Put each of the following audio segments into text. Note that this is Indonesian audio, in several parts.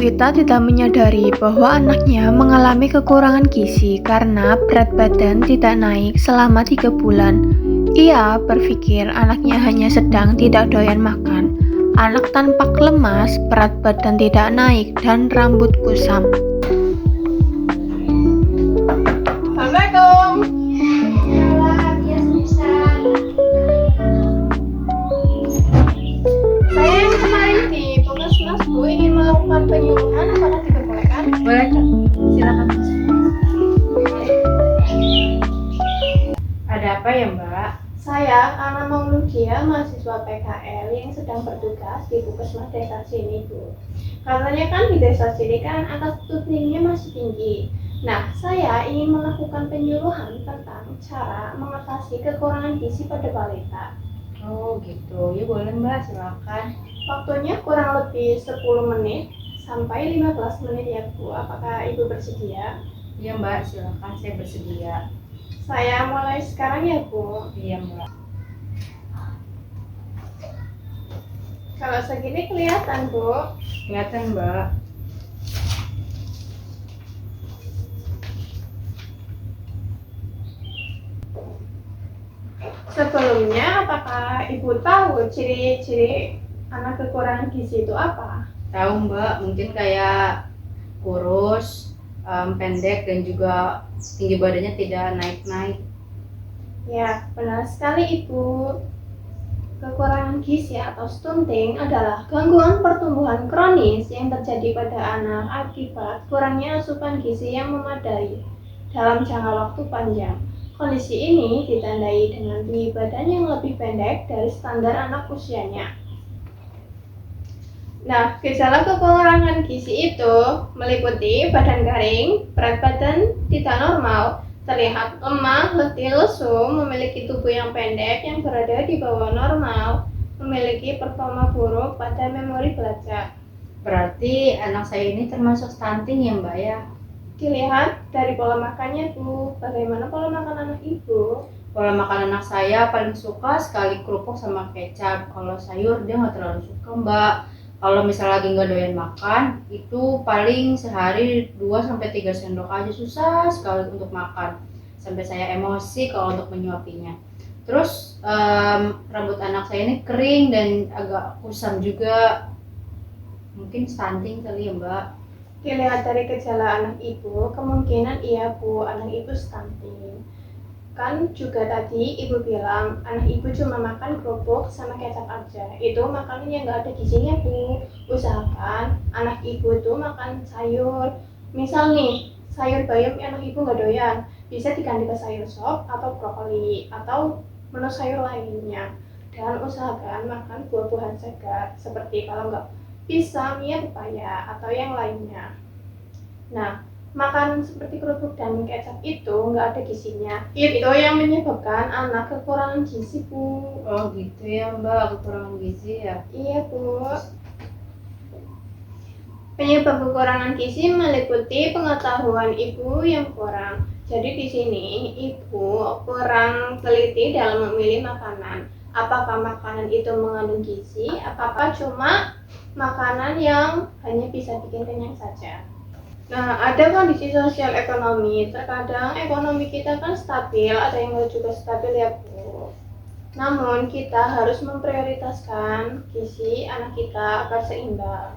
Evita tidak menyadari bahwa anaknya mengalami kekurangan gizi karena berat badan tidak naik selama 3 bulan. Ia berpikir anaknya hanya sedang tidak doyan makan. Anak tampak lemas, berat badan tidak naik, dan rambut kusam. Assalamualaikum. Saya yang kemarin di Puskesmas Bu ingin melakukan penyuluhan, apakah diperbolehkan? Boleh Kak, silakan. Ada apa ya Mbak? Saya Ana Mauludia, mahasiswa PKL yang sedang bertugas di Puskesmas desa sini Bu. Katanya kan di desa sini kan angka stuntingnya masih tinggi. Nah, saya ingin melakukan penyuluhan tentang cara mengatasi kekurangan gizi pada balita. Oh gitu, ya boleh Mbak, silakan. Waktunya kurang lebih 10 menit sampai 15 menit ya Bu. Apakah Ibu bersedia? Iya Mbak, silakan, saya bersedia. Saya mulai sekarang ya Bu. Iya Mbak. Kalau segini kelihatan Bu. Kelihatan Mbak. Sebelumnya, apakah Ibu tahu ciri-ciri anak kekurangan gizi itu apa? Tahu Mbak, mungkin kayak kurus, pendek, dan juga tinggi badannya tidak naik-naik. Ya, benar sekali Ibu. Kekurangan gizi atau stunting adalah gangguan pertumbuhan kronis yang terjadi pada anak akibat kurangnya asupan gizi yang memadai dalam jangka waktu panjang. Kondisi ini ditandai dengan tinggi badan yang lebih pendek dari standar anak usianya. Nah, gejala kekurangan gizi itu meliputi badan garing, berat badan tidak normal, terlihat lemah, letih, lesu, memiliki tubuh yang pendek yang berada di bawah normal, memiliki performa buruk pada memori belajar. Berarti anak saya ini termasuk stunting ya Mbak ya? Dilihat dari pola makannya Bu, bagaimana pola makan anak Ibu? Pola makan anak saya paling suka sekali kerupuk sama kecap. Kalau sayur dia nggak terlalu suka Mbak. Kalau misalnya lagi nggak doyan makan, itu paling sehari 2-3 sendok aja, susah sekali untuk makan. Sampai saya emosi kalau untuk menyuapinya. Terus rambut anak saya ini kering dan agak kusam juga. Mungkin stunting kali ya Mbak. Dilihat dari gejala anak Ibu, kemungkinan iya Bu, anak Ibu stunting. Kan juga tadi Ibu bilang anak Ibu cuma makan kerupuk sama kecap aja. Itu makanannya nggak ada gizinya Bu. Usahakan anak Ibu itu makan sayur. Misal nih, sayur bayam anak Ibu nggak doyan, bisa diganti ke sayur sop atau brokoli atau menu sayur lainnya. Dan usahakan makan buah-buahan segar seperti kalau nggak pisang, ya pepaya atau yang lainnya. Nah, makanan seperti kerupuk dan kecap itu nggak ada gizinya. Itu yang menyebabkan anak kekurangan gizi Bu. Oh gitu ya Mbak, kekurangan gizi ya? Iya Bu. Penyebab kekurangan gizi meliputi pengetahuan Ibu yang kurang. Jadi di sini Ibu kurang teliti dalam memilih makanan. Apakah makanan itu mengandung gizi? Apakah cuma makanan yang hanya bisa bikin kenyang saja? Nah, ada kondisi sosial ekonomi. Terkadang ekonomi kita kan stabil, ada yang juga stabil ya Bu. Namun kita harus memprioritaskan gizi anak kita agar seimbang.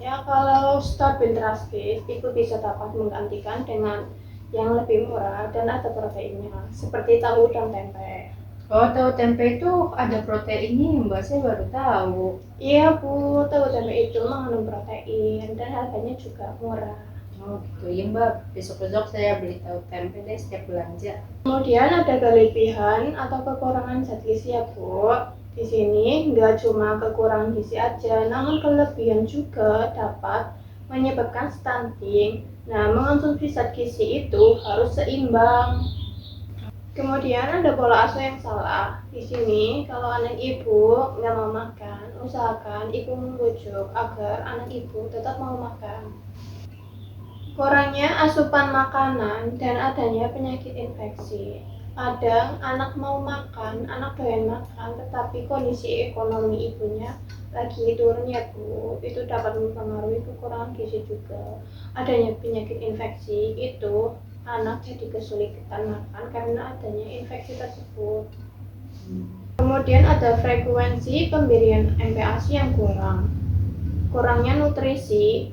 Ya, kalau stabil drastis, Ibu bisa dapat menggantikan dengan yang lebih murah dan ada proteinnya, seperti tahu dan tempe. Oh, tahu tempe itu ada proteinnya ya Mbak, saya baru tahu. Iya Bu, tahu tempe itu mengandung protein dan harganya juga murah. Oh gitu ya Mbak, besok-besok saya beli tahu tempe deh setiap belanja. Kemudian ada kelebihan atau kekurangan zat gizi ya Bu. Di sini nggak cuma kekurangan gizi aja, namun kelebihan juga dapat menyebabkan stunting. Nah, mengonsumsi zat gizi itu harus seimbang. Kemudian ada pola asuh yang salah. Di sini kalau anak Ibu nggak mau makan, usahakan Ibu membujuk agar anak Ibu tetap mau makan. Kurangnya asupan makanan dan adanya penyakit infeksi. Kadang anak mau makan, anak doyan makan, tetapi kondisi ekonomi ibunya lagi turun ya Bu, itu dapat mempengaruhi kekurangan gizi juga. Adanya penyakit infeksi itu anak jadi kesulitan makan karena adanya infeksi tersebut. Kemudian ada frekuensi pemberian MPASI yang kurang. Kurangnya nutrisi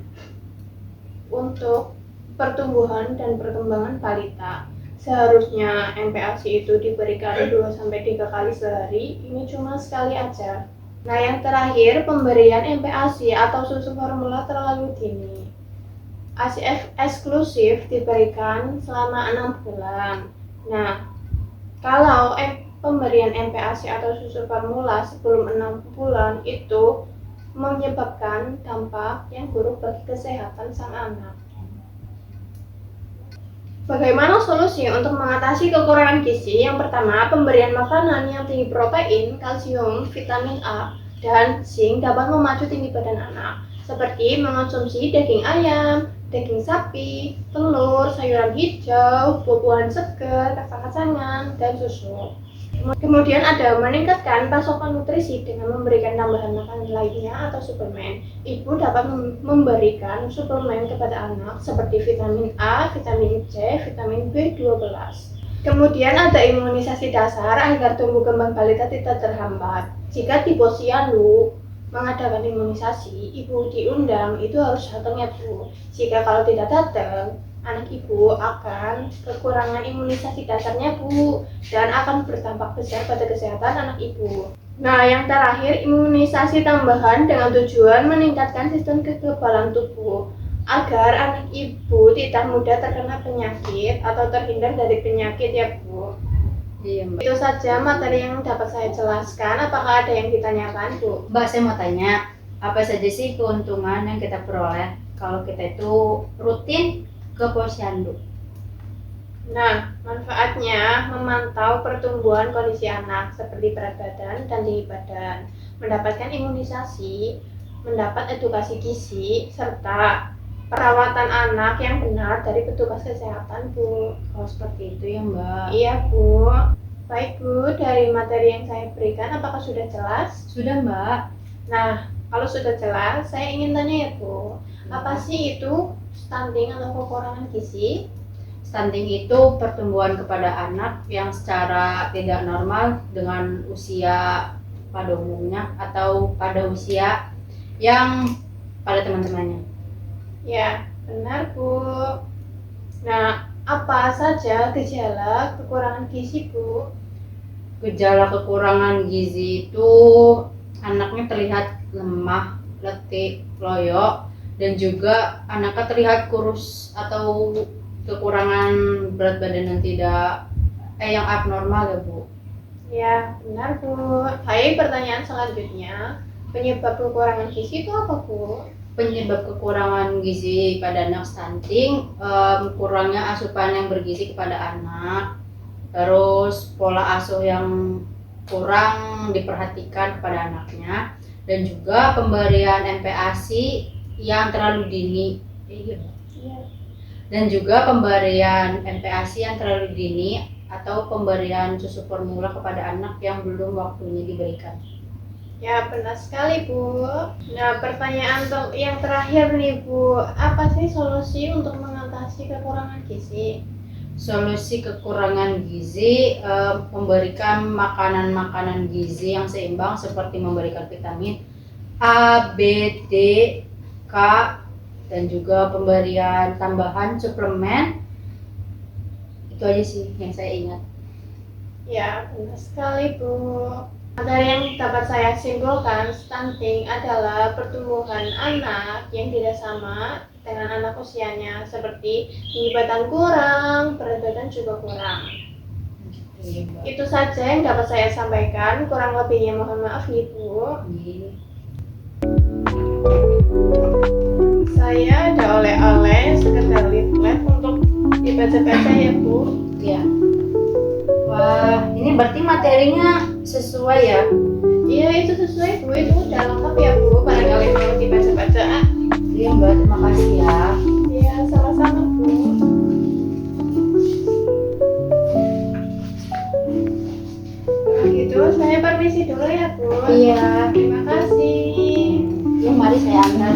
untuk pertumbuhan dan perkembangan balita. Seharusnya MPASI itu diberikan 2-3 kali sehari, ini cuma sekali aja. Nah, yang terakhir, pemberian MPASI atau susu formula terlalu dini. ASI eksklusif diberikan selama 6 bulan. Nah, kalau pemberian MPASI atau susu formula sebelum 6 bulan itu menyebabkan dampak yang buruk bagi kesehatan sang anak. Bagaimana solusi untuk mengatasi kekurangan gizi? Yang pertama, pemberian makanan yang tinggi protein, kalsium, vitamin A, dan zinc dapat memacu tinggi badan anak, seperti mengonsumsi daging ayam, daging sapi, telur, sayuran hijau, buah-buahan segar, kacang-kacangan, dan susu. Kemudian ada meningkatkan pasokan nutrisi dengan memberikan tambahan makanan lainnya atau suplemen. Ibu dapat memberikan suplemen kepada anak seperti vitamin A, vitamin C, vitamin B12. Kemudian ada imunisasi dasar agar tumbuh kembang balita tidak terhambat. Jika di posyandu mengadakan imunisasi, ibu diundang itu harus datang ya Bu. Jika kalau tidak datang, anak ibu akan kekurangan imunisasi dasarnya Bu, dan akan berdampak besar pada kesehatan anak ibu. Nah, yang terakhir, imunisasi tambahan dengan tujuan meningkatkan sistem kekebalan tubuh agar anak ibu tidak mudah terkena penyakit atau terhindar dari penyakit ya Bu. Iya Mbak. Itu saja materi yang dapat saya jelaskan. Apakah ada yang ditanyakan Bu? Mbak, saya mau tanya, apa saja sih keuntungan yang kita peroleh kalau kita itu rutin ke posyandu? Nah, manfaatnya memantau pertumbuhan kondisi anak seperti berat badan dan tinggi badan, mendapatkan imunisasi, mendapat edukasi gizi, serta perawatan anak yang benar dari petugas kesehatan Bu. Oh, seperti itu ya Mbak. Iya Bu. Baik Bu, dari materi yang saya berikan apakah sudah jelas? Sudah Mbak. Nah, kalau sudah jelas, saya ingin tanya ya Bu, apa sih itu stunting atau kekurangan gizi? Stunting itu pertumbuhan kepada anak yang secara tidak normal dengan usia pada umumnya atau pada usia yang pada teman-temannya. Ya, benar Bu. Nah, apa saja gejala kekurangan gizi Bu? Gejala kekurangan gizi itu anaknya terlihat lemah, letih, loyo, dan juga anaknya terlihat kurus atau kekurangan berat badan yang tidak yang abnormal ya Bu. Ya, benar Bu. Baik, pertanyaan selanjutnya, penyebab kekurangan gizi itu apa Bu? Penyebab kekurangan gizi pada anak stunting, kurangnya asupan yang bergizi kepada anak, terus pola asuh yang kurang diperhatikan kepada anaknya, dan juga pemberian MPASI yang terlalu dini. Iya. Dan juga pemberian MPASI yang terlalu dini atau pemberian susu formula kepada anak yang belum waktunya diberikan. Ya, benar sekali Bu. Nah, pertanyaan yang terakhir nih Bu, apa sih solusi untuk mengatasi kekurangan gizi? Solusi kekurangan gizi, memberikan makanan-makanan gizi yang seimbang seperti memberikan vitamin A, B, D, K, dan juga pemberian tambahan suplemen. Itu aja sih yang saya ingat. Ya, benar sekali Bu. Dari yang dapat saya simpulkan, stunting adalah pertumbuhan anak yang tidak sama dengan anak usianya, seperti tinggi badan kurang, berat badan juga kurang. Iya, Mbak. Itu saja yang dapat saya sampaikan, kurang lebihnya mohon maaf nih Bu. Iya. Saya ada oleh-oleh sekedar leaflet untuk dibaca-baca ya Bu. Ya. Wah, ini berarti materinya sesuai ya? Iya, itu sesuai Bu, itu udah lengkap ya Bu, barangkali mau dibaca-baca. Iya Mbak, terima kasih ya. Iya, sama-sama Bu. Kalau gitu saya permisi dulu ya Bu. Iya. Terima kasih. Mari saya antar.